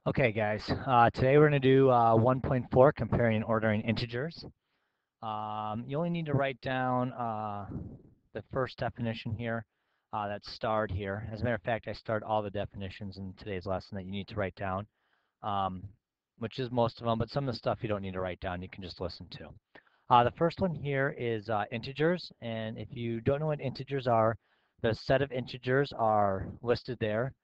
Okay, guys, today we're going to do 1.4, comparing and ordering integers. You only need to write down the first definition here that's starred here. As a matter of fact, I starred all the definitions in today's lesson that you need to write down, um, which is most of them, but some of the stuff you don't need to write down, you can just listen to. The first one here is integers, and if you don't know what integers are, the set of integers are listed there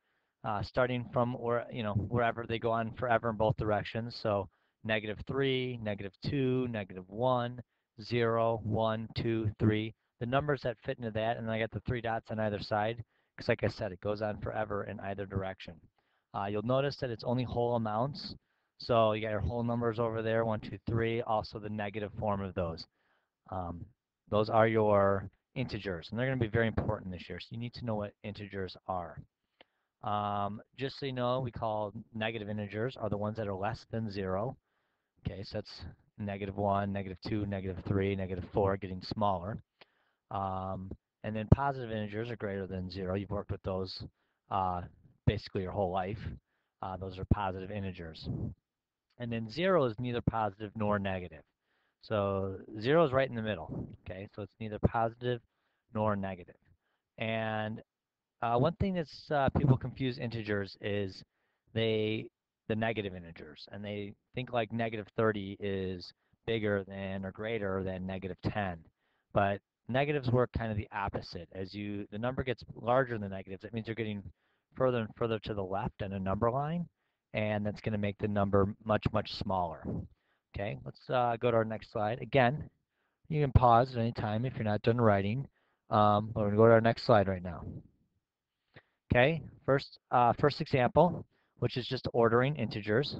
starting from wherever they go on forever in both directions. So -3, -2, -1, 0, 1, 2, 3. The numbers that fit into that, and then I got the three dots on either side, because like I said, it goes on forever in either direction. You'll notice that it's only whole amounts. So you got your whole numbers over there, 1, 2, 3, also the negative form of those. Um, those are your integers, and they're going to be very important this year, so you need to know what integers are. Just so you know, we call negative integers are the ones that are less than 0. Okay, so that's -1, -2, -3, -4, getting smaller. Um, and then positive integers are greater than 0. You've worked with those uh, basically your whole life. Those are positive integers. And then 0 is neither positive nor negative. So 0 is right in the middle. Okay, so it's neither positive nor negative. And one thing that's people confuse integers is they the negative integers, and they think like -30 is bigger than or greater than -10. But negatives work kind of the opposite. As the number gets larger than the negatives, that means you're getting further and further to the left on a number line, and that's going to make the number much, much smaller. Okay, let's go to our next slide. Again, you can pause at any time if you're not done writing. We're going to go to our next slide right now. Okay, first example, which is just ordering integers.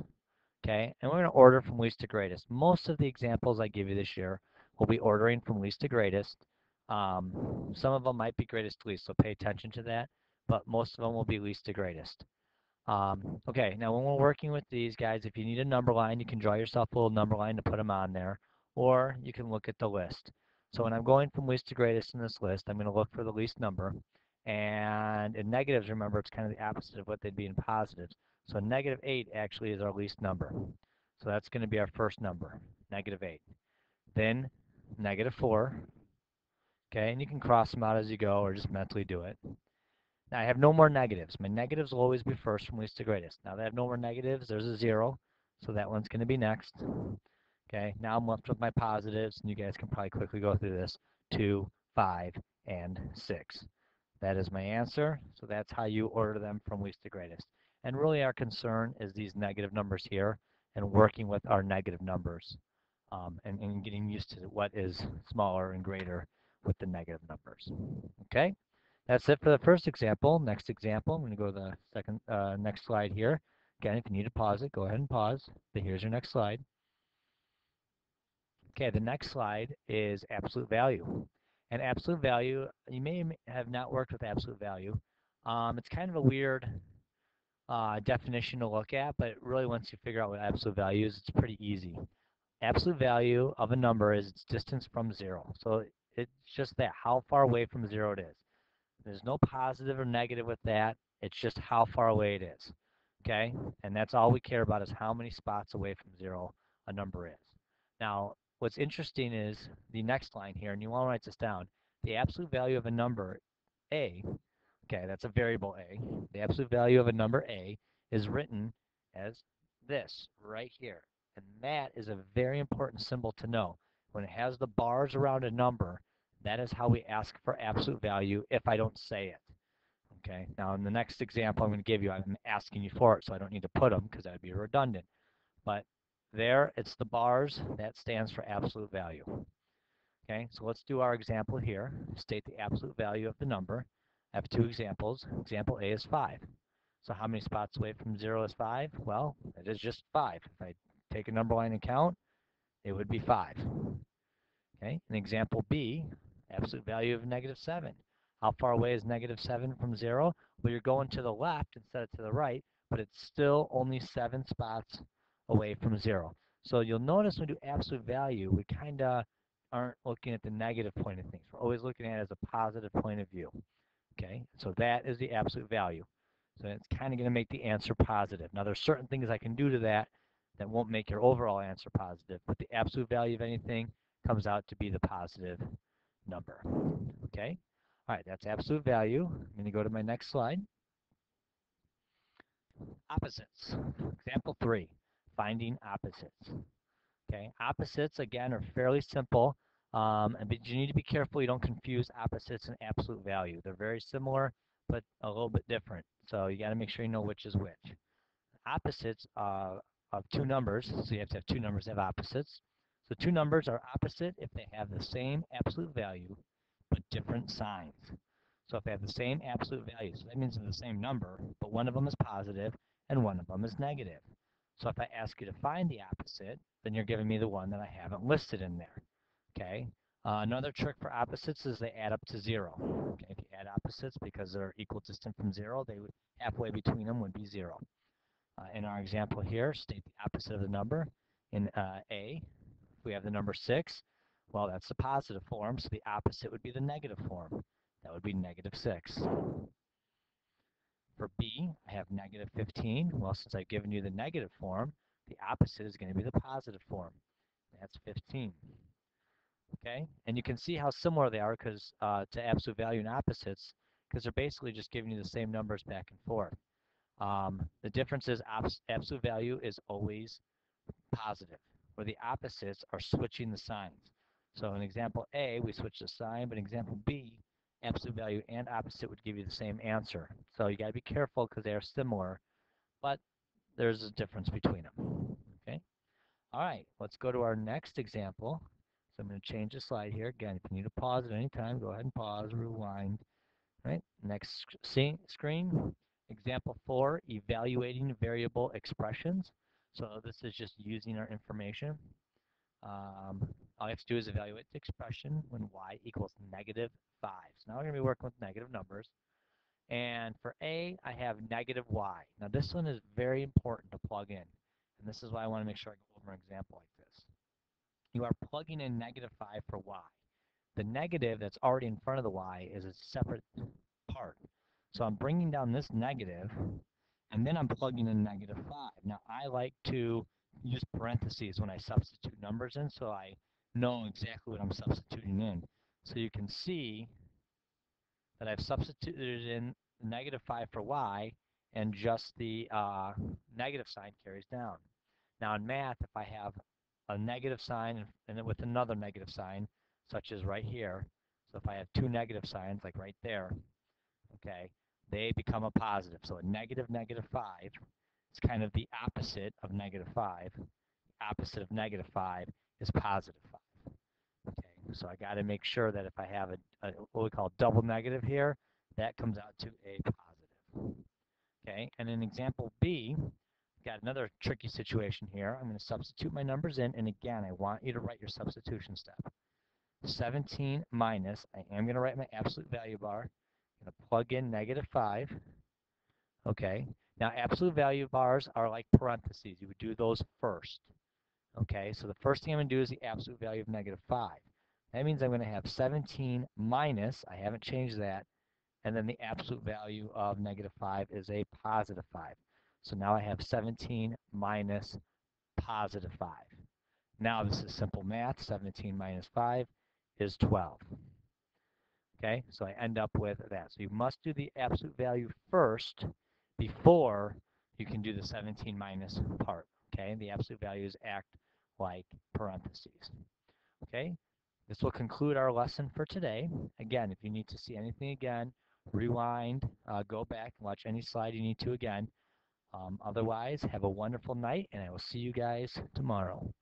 Okay, and we're going to order from least to greatest. Most of the examples I give you this year will be ordering from least to greatest. Some of them might be greatest to least, so pay attention to that, but most of them will be least to greatest. Okay, now when we're working with these guys, if you need a number line, you can draw yourself a little number line to put them on there, or you can look at the list. So when I'm going from least to greatest in this list, I'm going to look for the least number. And in negatives, remember, it's kind of the opposite of what they'd be in positives. So -8 actually is our least number. So that's going to be our first number, -8. Then -4. Okay, and you can cross them out as you go or just mentally do it. Now I have no more negatives. My negatives will always be first from least to greatest. Now that I have no more negatives, there's a 0, so that one's going to be next. Okay, now I'm left with my positives, and you guys can probably quickly go through this, 2, 5, and 6. That is my answer, so that's how you order them from least to greatest. And really our concern is these negative numbers here and working with our negative numbers and getting used to what is smaller and greater with the negative numbers. Okay? That's it for the first example. Next example, I'm going to go to the next slide here. Again, if you need to pause it, go ahead and pause. But here's your next slide. Okay, the next slide is absolute value. And absolute value, you may have not worked with absolute value. It's kind of a weird definition to look at, but really once you figure out what absolute value is, it's pretty easy. Absolute value of a number is its distance from 0. So it's just that, how far away from 0 it is. There's no positive or negative with that. It's just how far away it is. Okay? And that's all we care about is how many spots away from 0 a number is. Now, what's interesting is the next line here, and you want to write this down. The absolute value of a number a, okay, that's a variable a. The absolute value of a number a is written as this right here. And that is a very important symbol to know. When it has the bars around a number, that is how we ask for absolute value if I don't say it. Okay, now in the next example I'm going to give you, I'm asking you for it, so I don't need to put them because that would be redundant. But there, it's the bars, that stands for absolute value. Okay, so let's do our example here. State the absolute value of the number. I have two examples. Example A is 5. So how many spots away from 0 is 5? Well, it is just 5. If I take a number line and count, it would be 5. Okay, in example B, absolute value of -7. How far away is -7 from 0? Well, you're going to the left instead of to the right, but it's still only 7 spots away from 0. So you'll notice when we do absolute value, we kind of aren't looking at the negative point of things. We're always looking at it as a positive point of view. Okay, so that is the absolute value. So it's kind of going to make the answer positive. Now there's certain things I can do to that that won't make your overall answer positive, but the absolute value of anything comes out to be the positive number. Okay? All right, that's absolute value. I'm going to go to my next slide. Opposites. Example 3, finding opposites. Okay, opposites, again, are fairly simple, but you need to be careful you don't confuse opposites and absolute value. They're very similar, but a little bit different. So you got to make sure you know which is which. Opposites of two numbers, so you have to have two numbers that have opposites. So two numbers are opposite if they have the same absolute value, but different signs. So if they have the same absolute value, so that means they're the same number, but one of them is positive and one of them is negative. So if I ask you to find the opposite, then you're giving me the one that I haven't listed in there. Okay. Another trick for opposites is they add up to 0. Okay. If you add opposites because they're equal distant from 0, they would halfway between them would be 0. In our example here, state the opposite of the number. In A, if we have the number 6, well, that's the positive form, so the opposite would be the negative form. That would be negative 6. For B, I have negative 15. Well, since I've given you the negative form, the opposite is going to be the positive form. That's 15. Okay, and you can see how similar they are because to absolute value and opposites, because they're basically just giving you the same numbers back and forth. The difference is absolute value is always positive, where the opposites are switching the signs. So in example A, we switch the sign, but in example B, absolute value and opposite would give you the same answer. So you got to be careful because they are similar, but there's a difference between them. Okay. All right, let's go to our next example. So I'm going to change the slide here. Again, if you need to pause at any time, go ahead and pause, rewind. All right, next screen. Example 4, evaluating variable expressions. So this is just using our information. All you have to do is evaluate the expression when y equals negative 5. So now we're going to be working with negative numbers. And for A, I have negative y. Now this one is very important to plug in. And this is why I want to make sure I go over an example like this. You are plugging in negative 5 for y. The negative that's already in front of the y is a separate part. So I'm bringing down this negative, and then I'm plugging in negative 5. Now, I like to use parentheses when I substitute numbers in, so I know exactly what I'm substituting in. So you can see that I've substituted in negative 5 for y, and just the negative sign carries down. Now, in math, if I have a negative sign and then with another negative sign, such as right here, so if I have two negative signs, like right there, okay, they become a positive. So a negative, negative 5 is kind of the opposite of negative 5. The opposite of negative 5 is positive 5. Okay, so I got to make sure that if I have a what we call double negative here, that comes out to a positive. Okay, and in example B, got another tricky situation here. I'm going to substitute my numbers in, and again, I want you to write your substitution step. 17 minus, I am going to write my absolute value bar. I'm going to plug in negative 5. Okay, now absolute value bars are like parentheses. You would do those first. Okay, so the first thing I'm going to do is the absolute value of negative 5. That means I'm going to have 17 minus, I haven't changed that, and then the absolute value of negative 5 is a positive 5. So now I have 17 minus positive 5. Now this is simple math. 17 minus 5 is 12. Okay, so I end up with that. So you must do the absolute value first before you can do the 17 minus part. Okay, the absolute values act like parentheses. Okay, this will conclude our lesson for today. Again, if you need to see anything again, rewind, go back and watch any slide you need to again. Otherwise, have a wonderful night, and I will see you guys tomorrow.